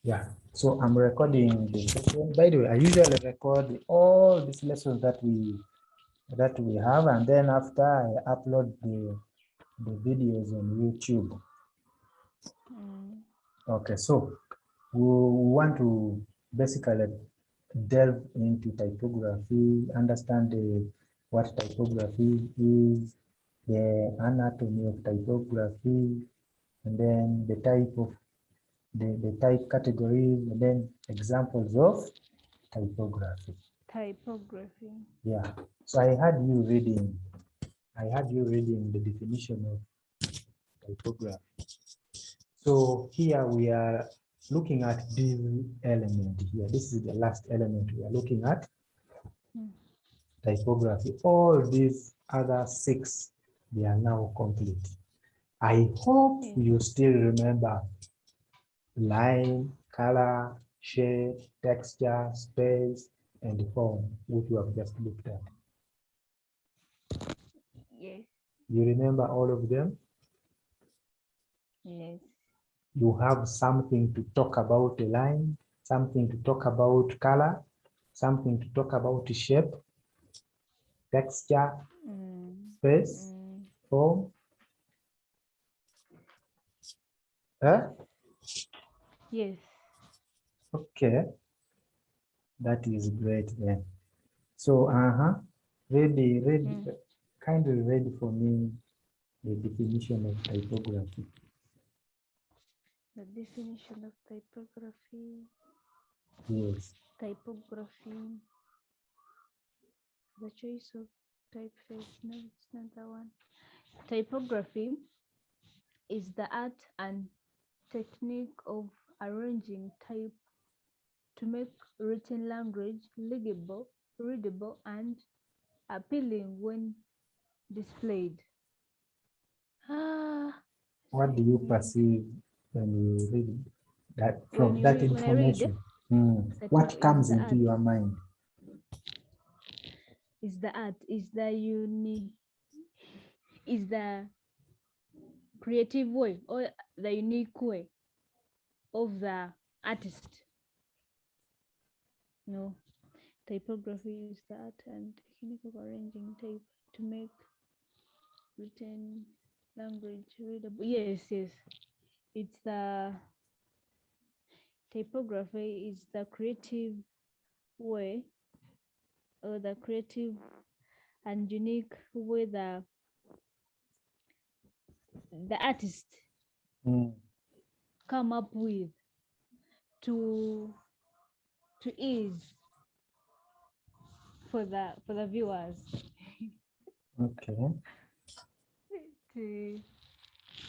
Yeah, so I'm recording the session. By the way, I usually record all these lessons that we have, and then after I upload the videos on YouTube. Okay, so we want to basically delve into typography, understand what typography is, the anatomy of typography, and then the type of the type categories, and then examples of typography. Typography. Yeah. So I had you reading the definition of typography. So here we are looking at this element here. This is the last element we are looking at. Typography. All these other six, they are now complete. I hope you still remember line, color, shape, texture, space, and form, which we have just looked at. Yes. You remember all of them? Yes. You have something to talk about a line, something to talk about color, something to talk about shape, texture, space, form. Yes. Okay, that is great then. So, ready, kindly read for me the definition of typography. The definition of typography. Yes. Typography. The choice of typeface. No, it's not that one. Typography is the art and technique of arranging type to make written language legible, readable, and appealing when displayed. What do you perceive when you read that from that When I read, information? that What is comes the into art. your mind? Is the art. Is the is the creative way or the unique way of the artist. No, typography is the art and technique of arranging type to make written language readable. Yes, yes. It's the typography is the creative way or the creative and unique way the artist come up with to ease for the viewers. Okay. to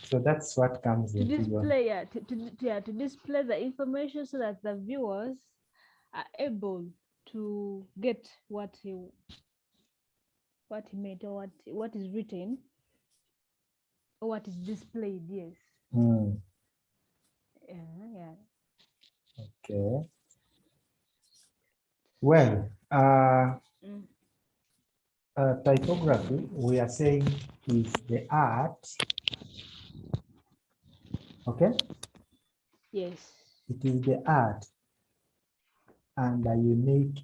So that's what comes into your display to display the information so that the viewers are able to get what he made or what is written or what is displayed. Yes. Yeah. Okay. Well, typography, we are saying, is the art. Okay. Yes. It is the art and a unique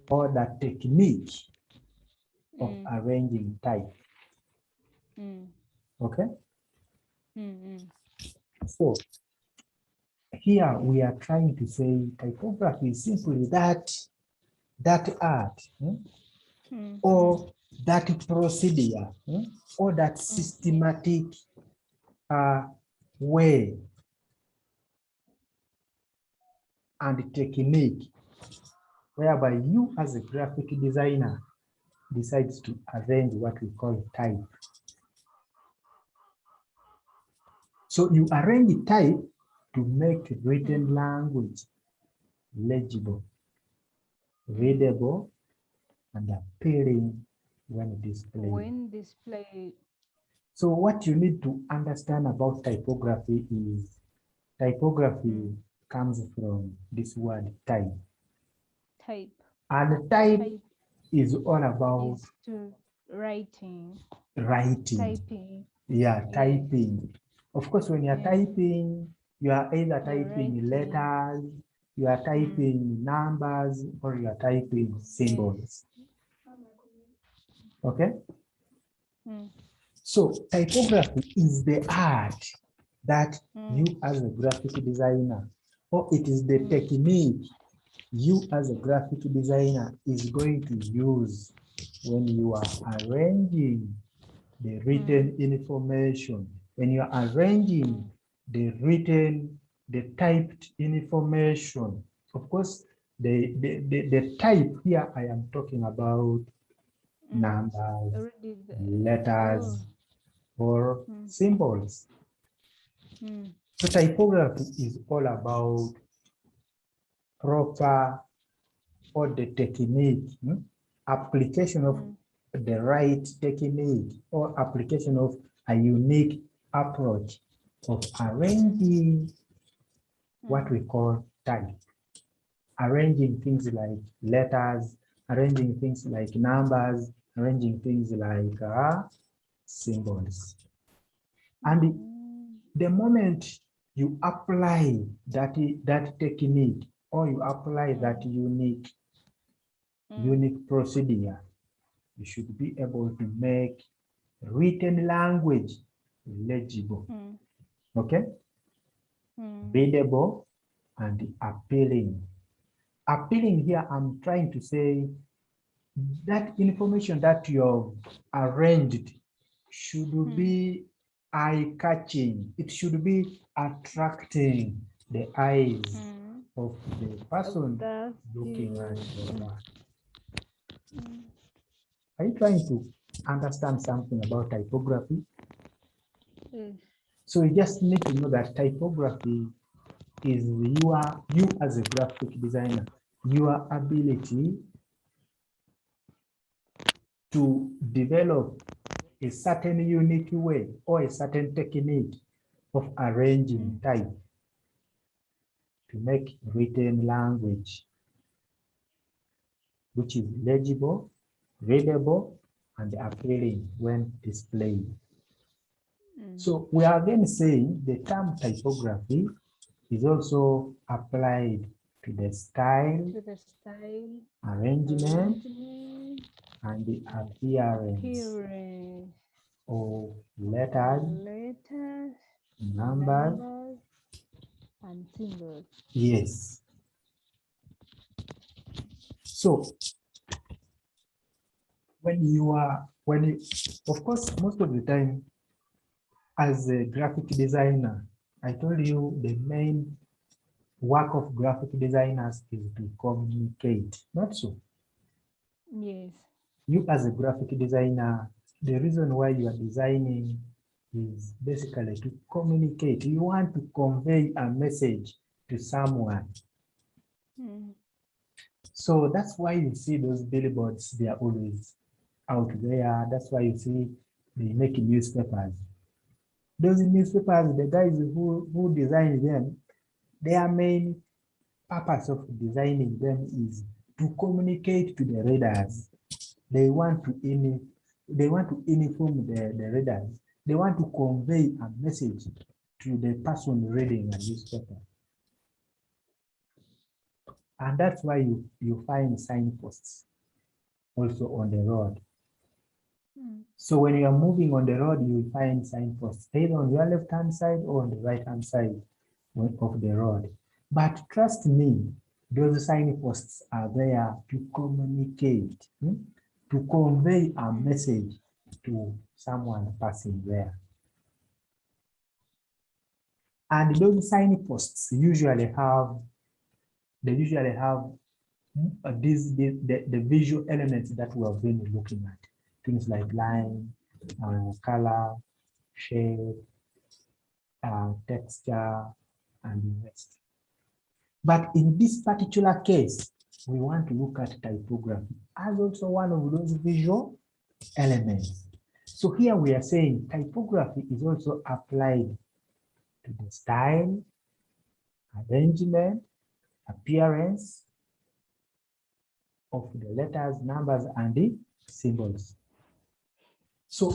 or the technique of arranging type. Okay. So here we are trying to say typography is simply that art or that procedure or that systematic way and technique whereby you as a graphic designer decides to arrange what we call type. So you arrange type to make written language legible, readable, and appealing when displayed. So what you need to understand about typography is typography comes from this word type. Type. And type is all about writing. Writing. Typing. Yeah, typing. Of course, when you're typing, You are either You're typing writing. letters, you are typing numbers, or you are typing symbols. Okay? Mm. So typography is the art that Mm. you as a graphic designer, or it is the technique you as a graphic designer is going to use when you are arranging the written information, when you are arranging the written, the typed information. Of course, the type here I am talking about numbers, Already letters, or symbols. Mm. So typography is all about proper or the technique, application of the right technique or application of a unique approach of arranging what we call type. Arranging things like letters, arranging things like numbers, arranging things like symbols. And the moment you apply that technique or you apply that unique procedure, you should be able to make written language legible, okay, readable, and appealing. Appealing here, I'm trying to say that information that you have arranged should be eye-catching. It should be attracting the eyes of the person looking at your work. Are you trying to understand something about typography? So you just need to know that typography is you as a graphic designer, your ability to develop a certain unique way or a certain technique of arranging type to make written language which is legible, readable, and appealing when displayed. So we are again saying the term typography is also applied to the style, arrangement, and the appearance of letters, numbers, and symbols. yes. So of course, most of the time, as a graphic designer, I told you the main work of graphic designers is to communicate, not so? Yes. You as a graphic designer, the reason why you are designing is basically to communicate. You want to convey a message to someone. So that's why you see those billboards, they are always out there. That's why you see they make newspapers. Those newspapers, the guys who design them, their main purpose of designing them is to communicate to the readers. They want to inform the readers. They want to convey a message to the person reading a newspaper. And that's why you find signposts also on the road. So when you are moving on the road, you will find signposts either on your left-hand side or on the right-hand side of the road. But trust me, those signposts are there to communicate, to convey a message to someone passing there. And those signposts usually have the visual elements that we have been looking at. Things like line, color, shape, texture, and the rest. But in this particular case, we want to look at typography as also one of those visual elements. So here we are saying typography is also applied to the style, arrangement, appearance of the letters, numbers, and the symbols. So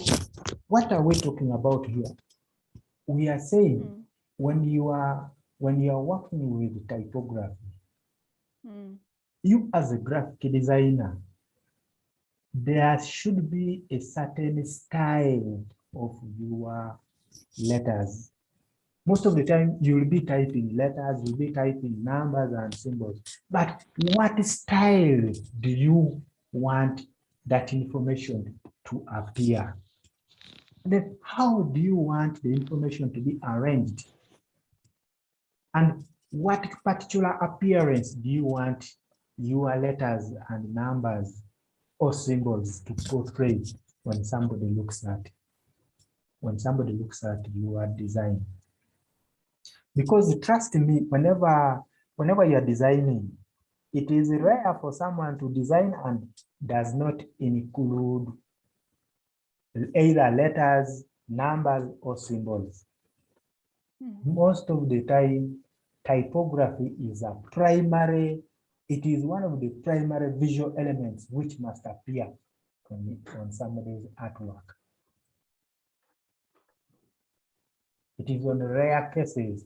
what are we talking about here? We are saying when you are working with typography, Mm. you as a graphic designer, there should be a certain style of your letters. Most of the time, you will be typing letters, you'll be typing numbers and symbols. But what style do you want that information to appear? Then how do you want the information to be arranged? And what particular appearance do you want your letters and numbers or symbols to portray when somebody looks at your design? Because trust me, whenever you're designing, it is rare for someone to design and does not include either letters, numbers, or symbols. Most of the time, typography is it is one of the primary visual elements which must appear on somebody's artwork. It is on rare cases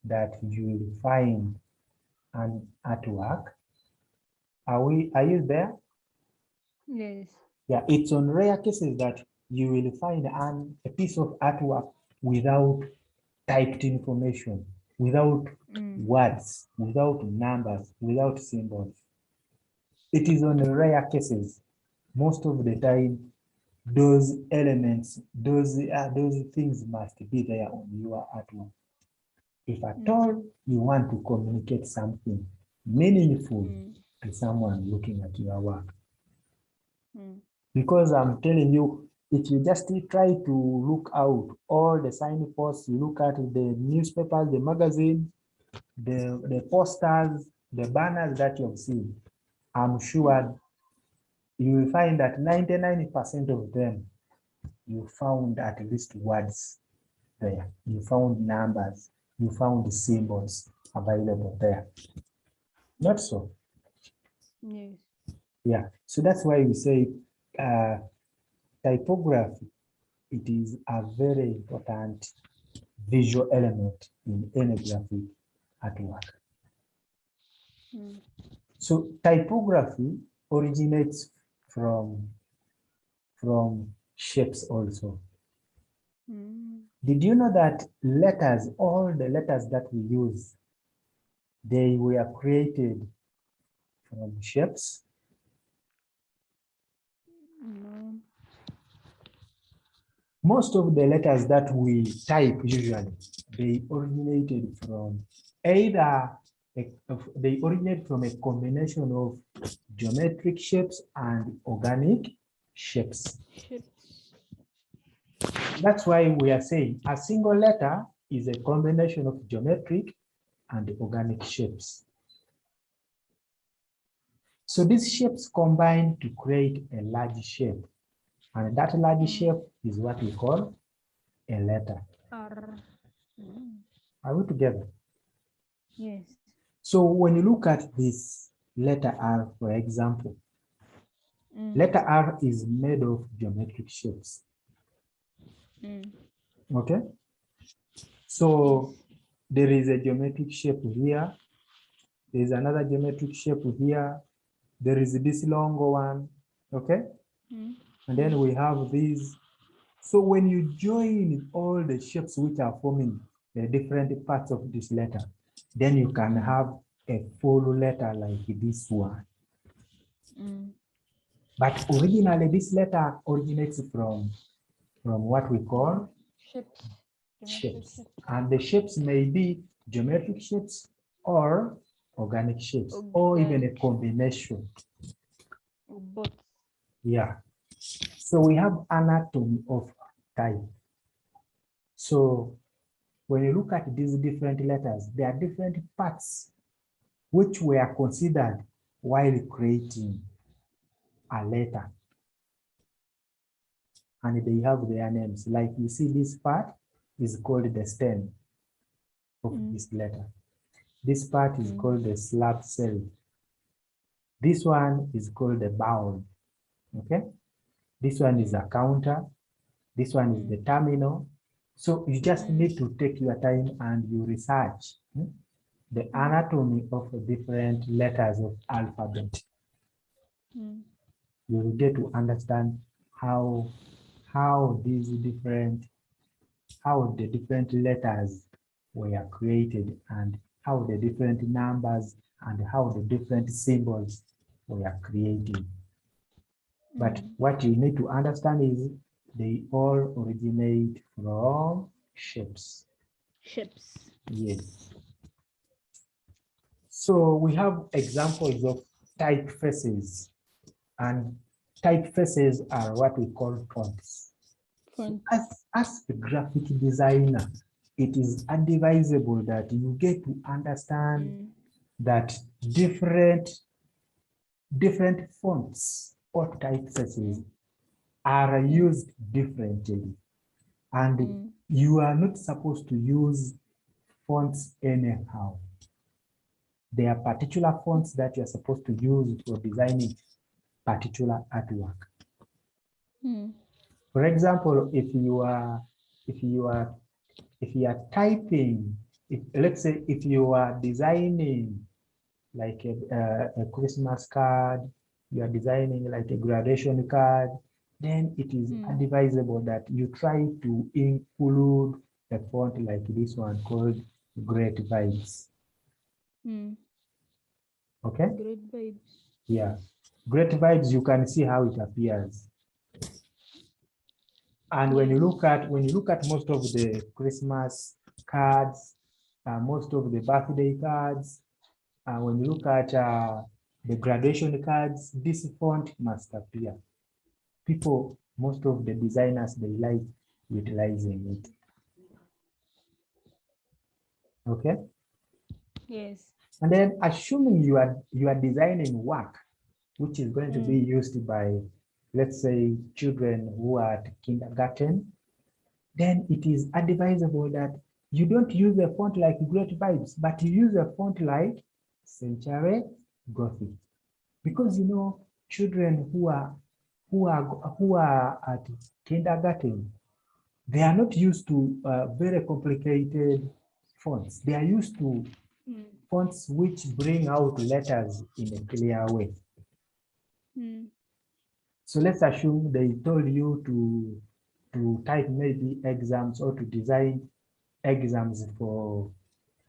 that you will find an artwork. Are you there? Yes. Yeah, it's on rare cases that you will find a piece of artwork without typed information, without words, without numbers, without symbols. It is on rare cases. Most of the time, those elements, those things must be there on your artwork. If at all you want to communicate something meaningful to someone looking at your work. Because I'm telling you, if you just try to look out all the signposts, you look at the newspapers, the magazine, the posters, the banners that you've seen, I'm sure you will find that 99% of them, you found at least words there. You found numbers, you found symbols available there. Not so? Yes. Yeah, so that's why we say typography, it is a very important visual element in any graphic artwork. So typography originates from shapes also. Did you know that letters, all the letters that we use, they were created from shapes? Most of the letters that we type usually, they originated from a combination of geometric shapes and organic shapes. That's why we are saying a single letter is a combination of geometric and organic shapes. So these shapes combine to create a large shape. And that large shape is what we call a letter. Are we together? Yes. So when you look at this letter R, for example, letter R is made of geometric shapes. Okay? So there is a geometric shape here. There is another geometric shape here. There is this long one. Okay? And then we have these. So when you join all the shapes which are forming the different parts of this letter, then you can have a full letter like this one. But originally, this letter originates from what we call shapes. And the shapes may be geometric shapes or organic shapes, or even a combination. Both. Yeah. So we have anatomy of type. So when you look at these different letters, there are different parts which were considered while creating a letter. And they have their names. Like you see, this part is called the stem of this letter. This part is called the slab cell. This one is called the vowel. Okay? This one is a counter. This one is the terminal. So you just need to take your time and you research the anatomy of the different letters of alphabet. You will get to understand how the different letters were created and how the different numbers and how the different symbols were created. But what you need to understand is they all originate from shapes. Shapes. Yes. So we have examples of typefaces, and typefaces are what we call fonts. So as a graphic designer, it is advisable that you get to understand that different fonts or typefaces are used differently, and you are not supposed to use fonts anyhow. There are particular fonts that you're supposed to use for designing particular artwork. For example, if you are typing, let's say if you are designing like a Christmas card, you are designing like a graduation card, then it is advisable that you try to include a font like this one called Great Vibes. Okay? Great Vibes. Yeah. Great Vibes, you can see how it appears. And when you look at most of the Christmas cards, most of the birthday cards, when you look at the graduation cards, this font must appear. Most of the designers, they like utilizing it. Okay? Yes. And then assuming you are designing work, which is going to be used by, let's say, children who are at kindergarten, then it is advisable that you don't use a font like Great Vibes, but you use a font like Century Gothic. Because you know, children who are at kindergarten, they are not used to very complicated fonts. They are used to fonts which bring out letters in a clear way. So let's assume they told you to type maybe exams or to design exams for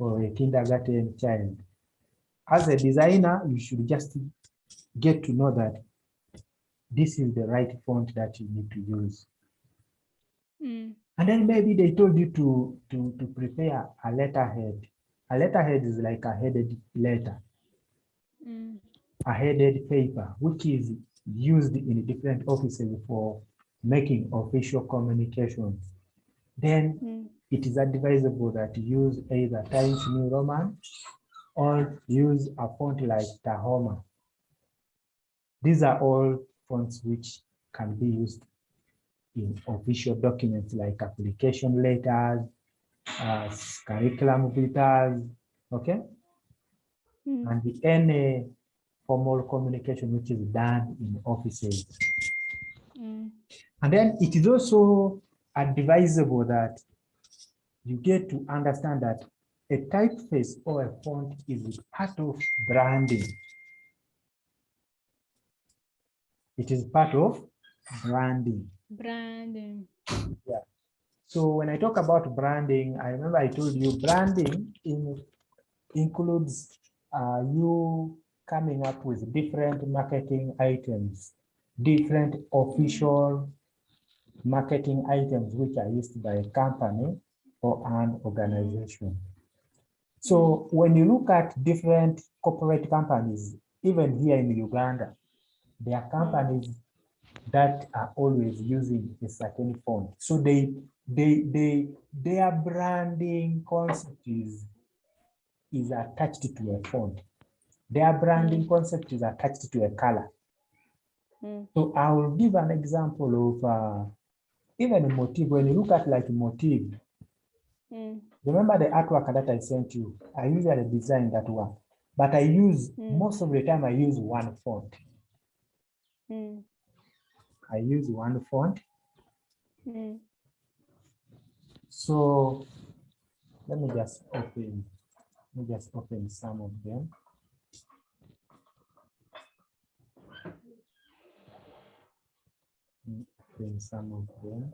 a kindergarten child. As a designer, you should just get to know that this is the right font that you need to use. And then maybe they told you to prepare a letterhead. A letterhead is like a headed letter, a headed paper, which is used in different offices for making official communications. Then it is advisable that you use either Times New Roman or use a font like Tahoma. These are all fonts which can be used in official documents like application letters, curriculum vitae, okay? And any formal communication which is done in offices. And then it is also advisable that you get to understand that a typeface or a font is part of branding. It is part of branding. Branding. Yeah. So when I talk about branding, I remember I told you branding includes you coming up with different marketing items, different official marketing items which are used by a company or an organization. So when you look at different corporate companies, even here in Uganda, there are companies that are always using a certain font. So their branding concept is attached to a font. Their branding concept is attached to a color. So I will give an example of even a motif. When you look at like a motif, remember the artwork that I sent you? I usually design that one, but I use, most of the time I use one font. I use one font. So let me just open some of them. Open some of them.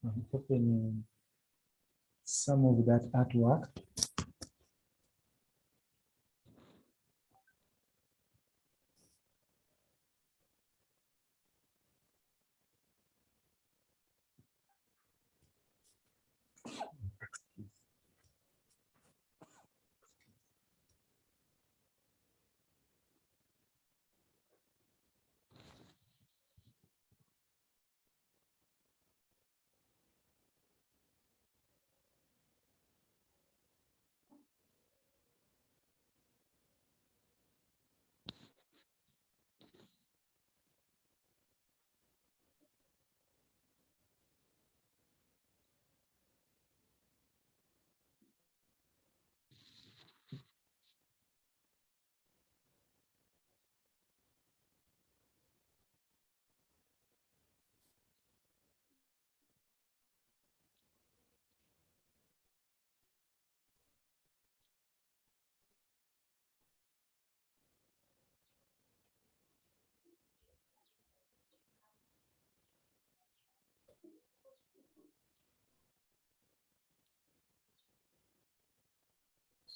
I'm opening some of that artwork.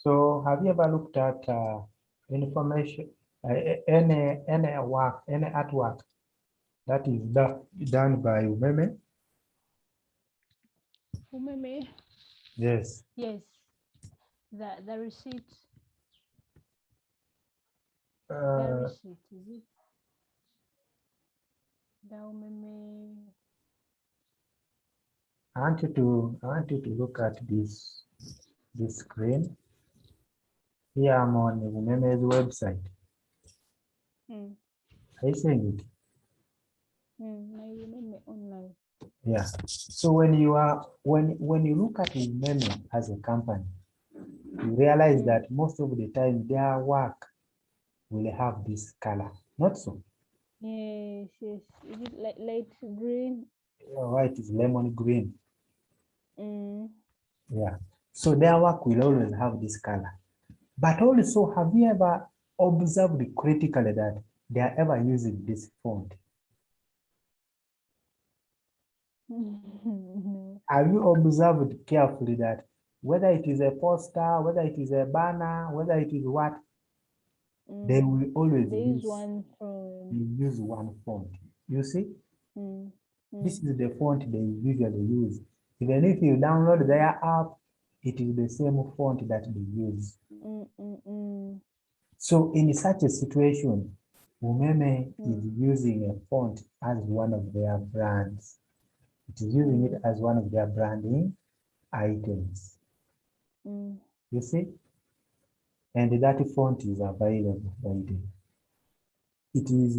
So have you ever looked at information, any work, any artwork that is done by Umeme? Umeme. Yes. Yes. The receipt. The receipt, is it? The Umeme. I want you to look at this screen. Here I'm on Umeme's website. Are you seeing it? My Umeme online. Yeah. So when you look at Umeme as a company, you realize that most of the time their work will have this color, not so. Yes, yes. Is it like light green? White is lemon green. Mm. Yeah. So their work will always have this color. But also, have you ever observed critically that they are ever using this font? No. Have you observed carefully that whether it is a poster, whether it is a banner, whether it is what, they will always There use is one from. one font. You see, Mm. this is the font they usually use. Even if you download their app, it is the same font that they use. So in such a situation, Umeme is using a font as one of their brands. It is using it as one of their branding items. You see? And that font is available by the. It is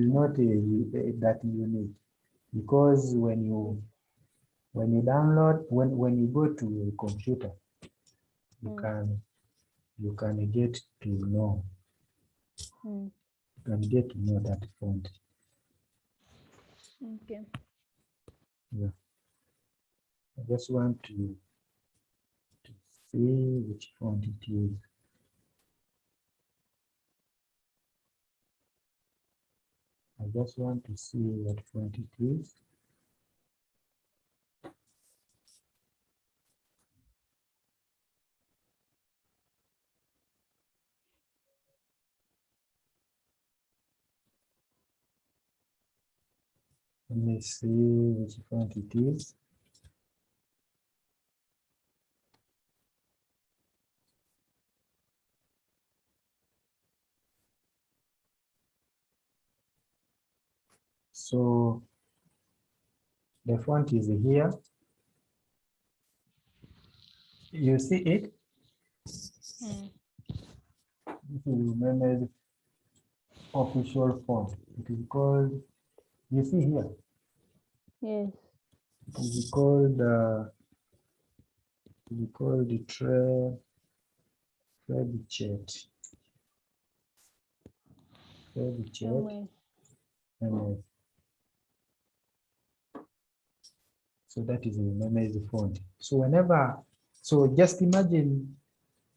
not that unique, because when you download, when you go to a computer, you can get to know. You can get to know that font. Okay. Yeah. I just want to see which font it is. I just want to see what font it is. Let me see which font it is. So the font is here. You see it? This is Umeme's official font. It is called, you see here, Yes. it is called the Trebuchet. MS. MS. So that is Umeme font. So whenever, so just imagine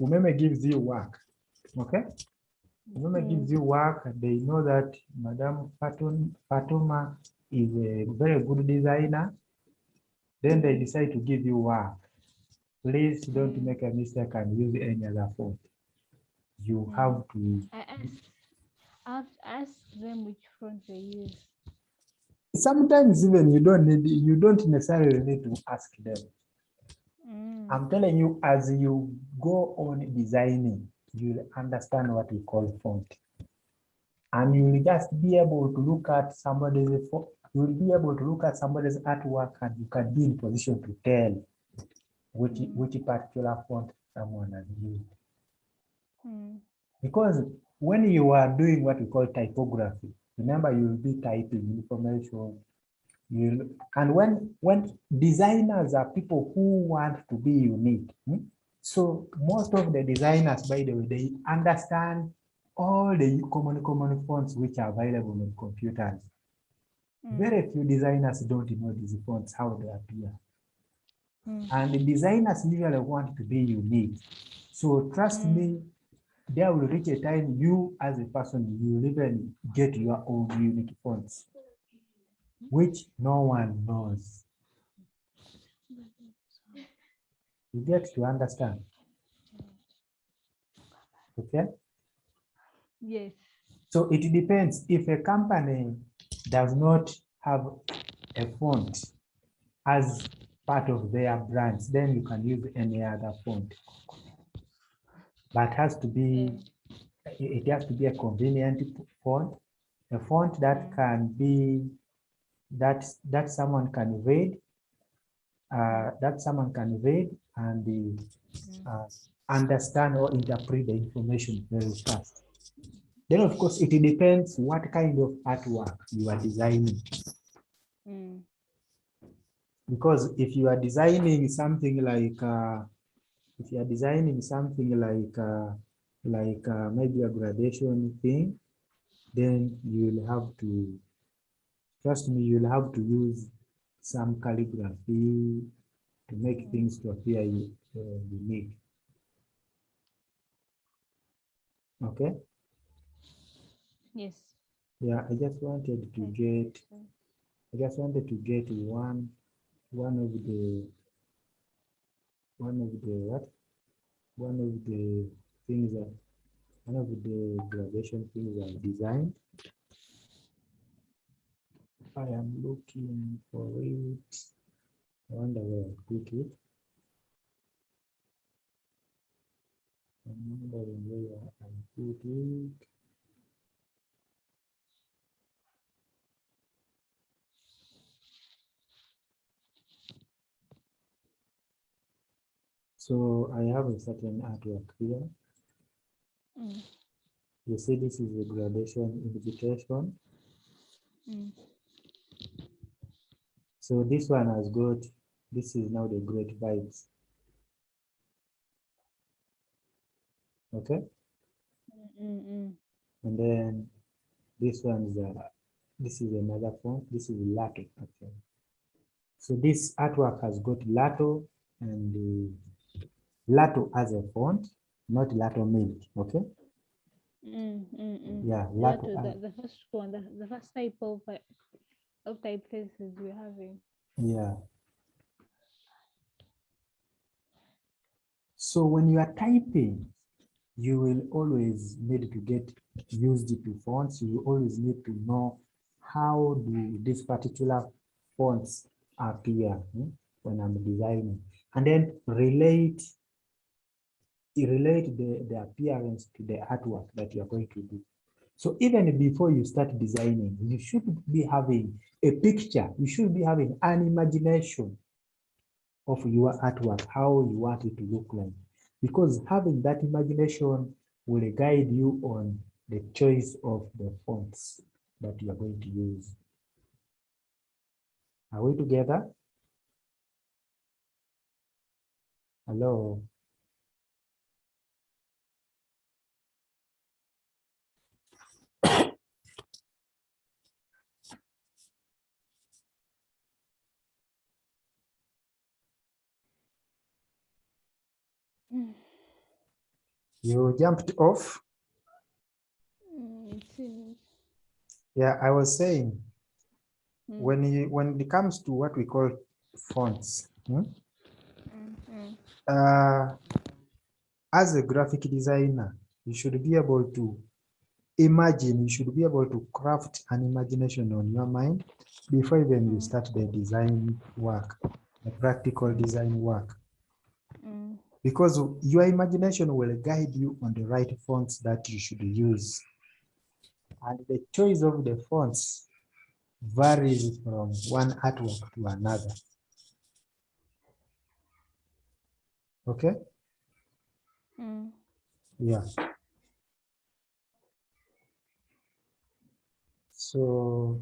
Umeme gives you work, okay? Umeme gives you work, they know that Madam Fatuma is a very good designer, then they decide to give you work. Please don't make a mistake and use any other font. You have to. I have to ask them which font they use. Sometimes even you don't necessarily need to ask them. I'm telling you, as you go on designing, you'll understand what we call font. And you'll just be able to look at somebody's artwork, and you can be in position to tell which particular font someone has used. Because when you are doing what we call typography, remember you'll be typing information. And when designers are people who want to be unique. So most of the designers, by the way, they understand all the common fonts which are available on computers. Very few designers don't know these fonts, how they appear. And the designers usually want to be unique. So trust me, there will reach a time you as a person, you will even get your own unique fonts, which no one knows. You get to understand. Okay? Yes. So it depends. If a company does not have a font as part of their brands, then you can use any other font. But it has to be a convenient font, a font that can be that someone can read, and understand or interpret the information very fast. Then, of course, it depends what kind of artwork you are designing. Because if you are designing something like, maybe a gradation thing, then you will have to, trust me, you'll have to use some calligraphy to make things to appear unique. Okay? Yes. Yeah, I just wanted to get one of the gradation things I designed. I am looking for it. I wonder where I put it. I'm wondering where I put it. So I have a certain artwork here. You see, this is a gradation invitation. So this one has got, this is now the great vibes. Okay. And then this one is this is another font. This is Lato. Okay. So this artwork has got Lato and Lato as a font, not Lato Milk. Okay. Yeah, Lato. The first one, the first type of typefaces we're having. Yeah. So when you are typing, you will always need to get used to fonts. You always need to know how do these particular fonts appear when I'm designing, and then relate the appearance to the artwork that you are going to do. So even before you start designing, you should be having a picture. You should be having an imagination of your artwork, how you want it to look like. Because having that imagination will guide you on the choice of the fonts that you are going to use. Are we together? Hello? You jumped off? It seems. Yeah, I was saying, Mm. when it comes to what we call fonts, Mm. as a graphic designer, you should be able to imagine, you should be able to craft an imagination on your mind before even you start the design work, the practical design work. Because your imagination will guide you on the right fonts that you should use. And the choice of the fonts varies from one artwork to another. Okay? Yeah. So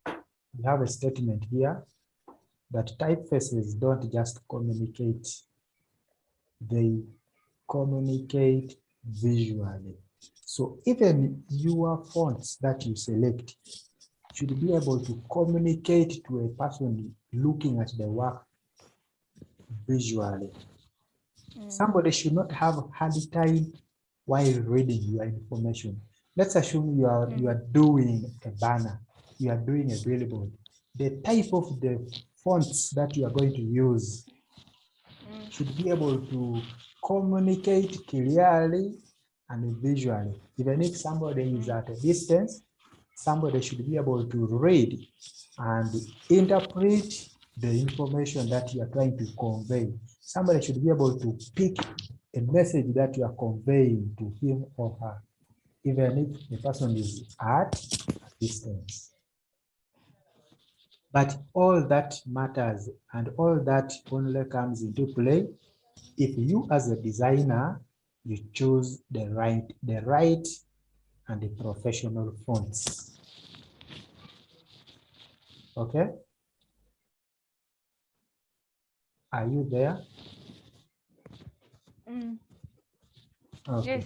we have a statement here that typefaces don't just communicate, they communicate visually. So even your fonts that you select should be able to communicate to a person looking at the work visually. Somebody should not have a hard time while reading your information. Let's assume you are doing a banner, you are doing a billboard. The type of the fonts that you are going to use should be able to communicate clearly and visually. Even if somebody is at a distance, somebody should be able to read and interpret the information that you are trying to convey. Somebody should be able to pick a message that you are conveying to him or her, even if the person is at a distance. But all that matters and all that only comes into play if you as a designer, you choose the right and the professional fonts. Okay? Are you there? Okay. Yes.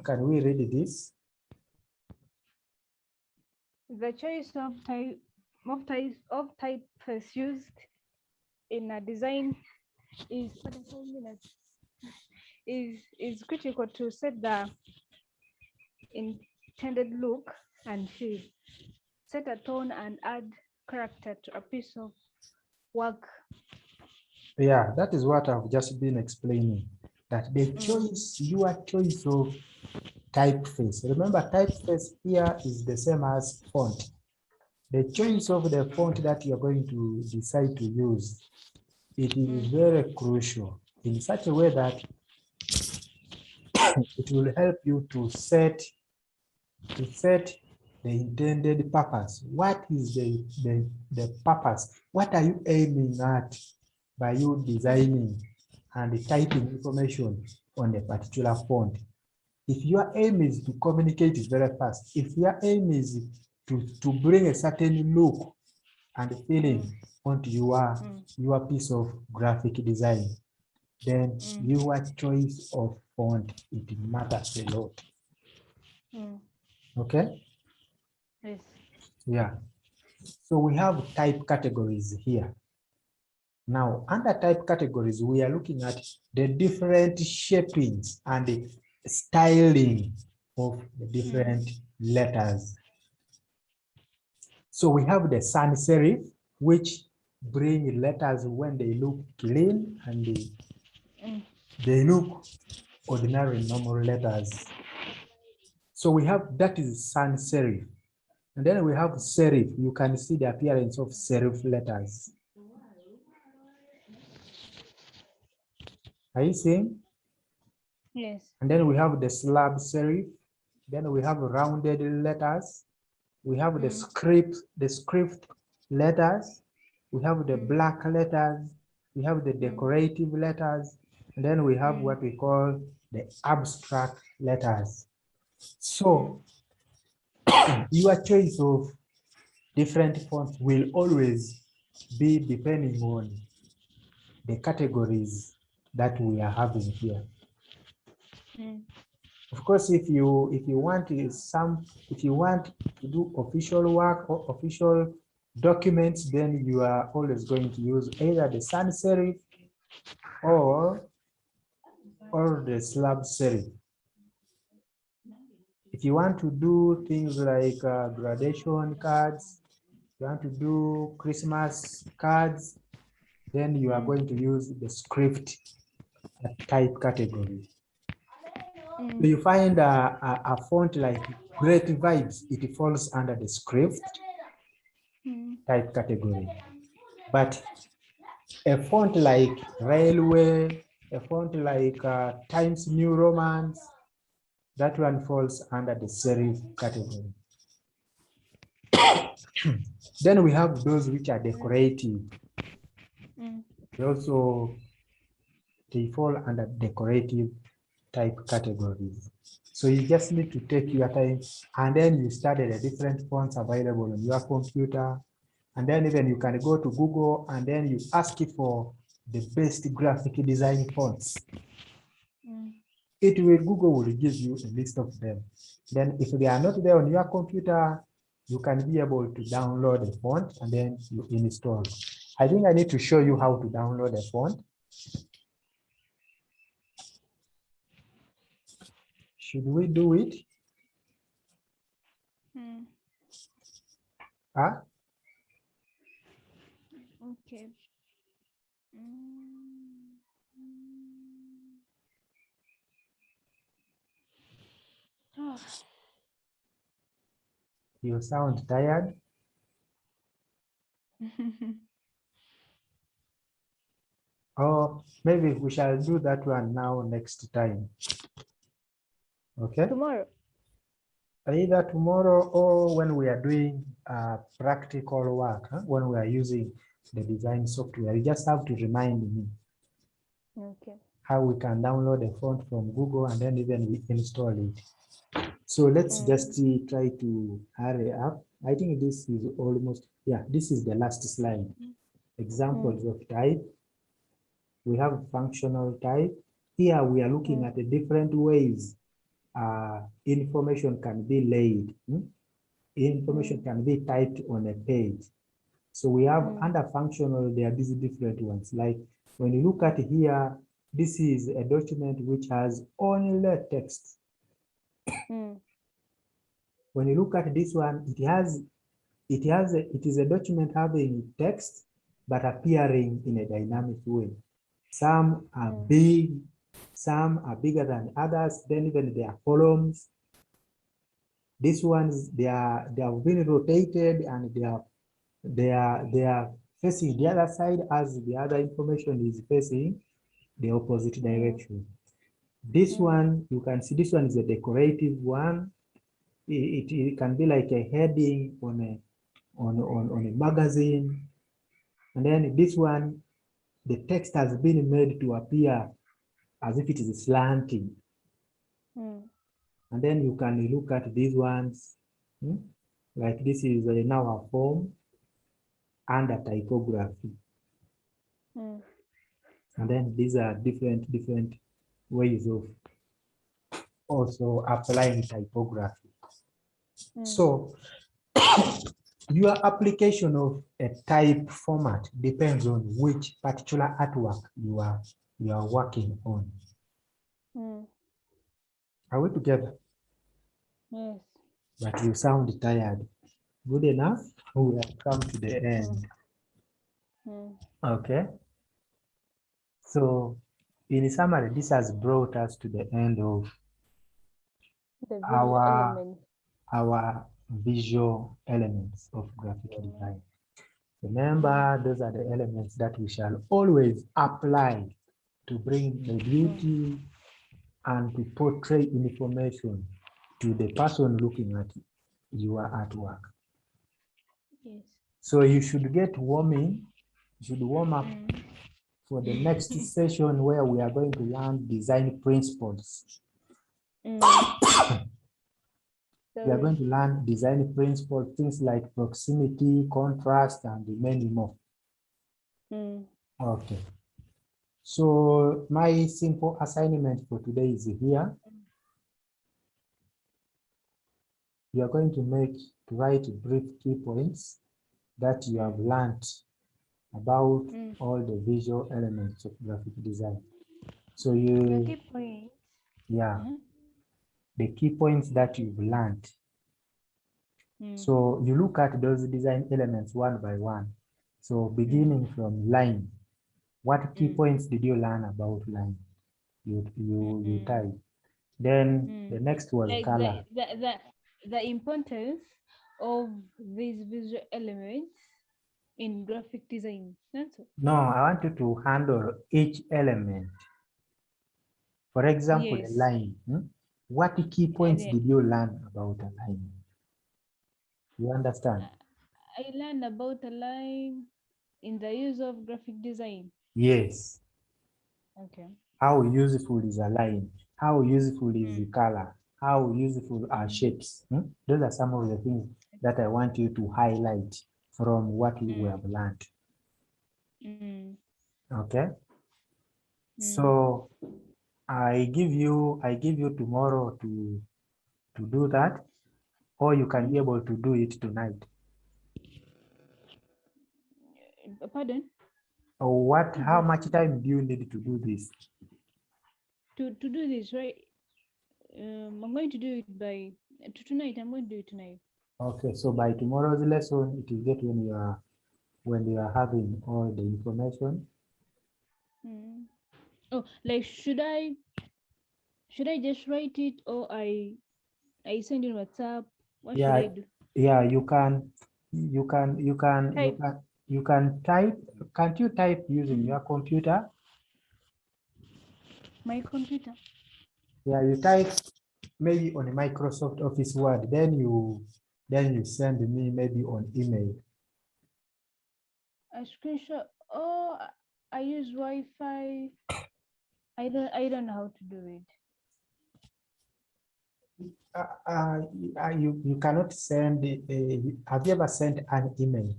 Can we read this? The choice of typeface used in a design is critical to set the intended look and feel, set a tone, and add character to a piece of work. Yeah, that is what I've just been explaining. That the choice, your choice of typeface. Remember, typeface here is the same as font. The choice of the font that you're going to decide to use, it is very crucial in such a way that it will help you to set the intended purpose. What is the purpose? What are you aiming at by you designing and typing information on a particular font? If your aim is to communicate very fast, if your aim is to bring a certain look and feeling onto your piece of graphic design, then your choice of font, it matters a lot. Okay? Yes. Yeah. So we have type categories here. Now, under type categories, we are looking at the different shapings and the styling of the different letters. So we have the sans serif, which bring letters when they look clean and they look ordinary normal letters. So we have, that is sans serif. And then we have serif. You can see the appearance of serif letters. Are you seeing? Yes. And then we have the slab serif. Then we have rounded letters. We have the script letters. We have the black letters. We have the decorative letters. And then we have what we call the abstract letters. So your choice of different fonts will always be depending on the categories that we are having here. Of course, if you want to do official work or official documents, then you are always going to use either the sans serif or the slab serif. If you want to do things like graduation cards, you want to do Christmas cards, then you are going to use the script type category. So you find a font like Great Vibes, it falls under the script type category. But a font like Railway, a font like Times New Romance, that one falls under the serif category. Then we have those which are decorative. They fall under decorative type categories. So you just need to take your time, and then you study the different fonts available on your computer. And then even you can go to Google and then you ask it for the best graphic design fonts. Google will give you a list of them. Then if they are not there on your computer, you can be able to download a font and then you install. I think I need to show you how to download a font. Should we do it? Huh? Okay. You sound tired. Oh, maybe we shall do that one now next time. Okay? Tomorrow. Either tomorrow or when we are doing practical work, when we are using the design software. You just have to remind me how we can download a font from Google and then even we install it. So let's just try to hurry up. I think this is almost, yeah, this is the last slide. Examples of type. We have functional type. Here we are looking at the different ways information can be laid. Information can be typed on a page. So we have under functional, there are these different ones. Like when you look at here, this is a document which has only text. When you look at this one, it is a document having text, but appearing in a dynamic way. Some are big, some are bigger than others. Then even there are columns. These ones, they have been rotated and they are facing the other side as the other information is facing the opposite direction. This one, you can see this one is a decorative one. It can be like a heading on a magazine. And then this one, the text has been made to appear as if it is slanting. And then you can look at these ones, like this is now a form under typography. And then these are different ways of also applying typography. So your application of a type format depends on which particular artwork you are working on. Are we together? Yes. But you sound tired. Good enough. We have come to the end. Okay. So in summary, this has brought us to the end of our visual elements of graphic design. Remember, those are the elements that we shall always apply to bring the beauty and to portray information to the person looking at your artwork. Yes. So you should get warming, you should warm up for the next session where we are going to learn design principles. We are going to learn design principles, things like proximity, contrast, and many more. Okay. So my simple assignment for today is here. You are going to write brief key points that you have learned about all the visual elements of graphic design. So The key points. the key points that you've learned. So you look at those design elements one by one. So beginning from line, what key points did you learn about line? You type. Then the next was Like color. the importance of these visual elements in graphic design. That's all. No, I want you to handle each element. For example, a Yes. line. What key points did you learn about a line? You understand? I learned about a line in the use of graphic design. Yes. Okay. How useful is a line? How useful is the color? How useful are shapes? Those are some of the things that I want you to highlight from what you have learned. Okay. So I give you tomorrow to do that, or you can be able to do it tonight. Pardon? Or how much time do you need to do this? To do this, right? I'm going to do it by tonight. I'm going to do it tonight. Okay, so by tomorrow's lesson, it will get when you are having all the information. Oh, like should I just write it, or I send in WhatsApp? What should I do? Yeah, you can type. Can't you type using your computer? My computer. Yeah, you type maybe on a Microsoft Office Word, then you send me maybe on email. A screenshot. Oh, I use Wi-Fi. I don't know how to do it. You cannot send. Have you ever sent an email?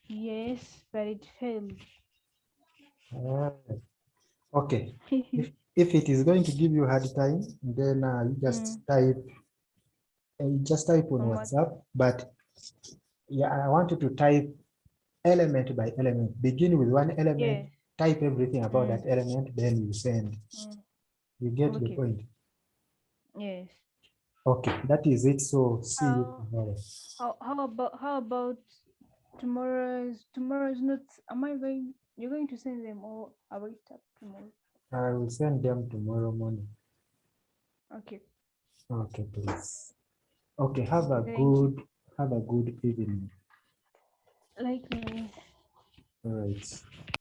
Yes, but it failed. Okay. If it is going to give you a hard time, then you just type. Just type on WhatsApp. But yeah, I want you to type element by element. Begin with one element. Type everything about that element. Then you send. You get the point. Yes. Okay, that is it. So see you tomorrow. How about tomorrow's notes? You're going to send them, or I'll wait up tomorrow? I will send them tomorrow morning. Okay. Okay, please. Okay, have a good evening. Likewise. All right.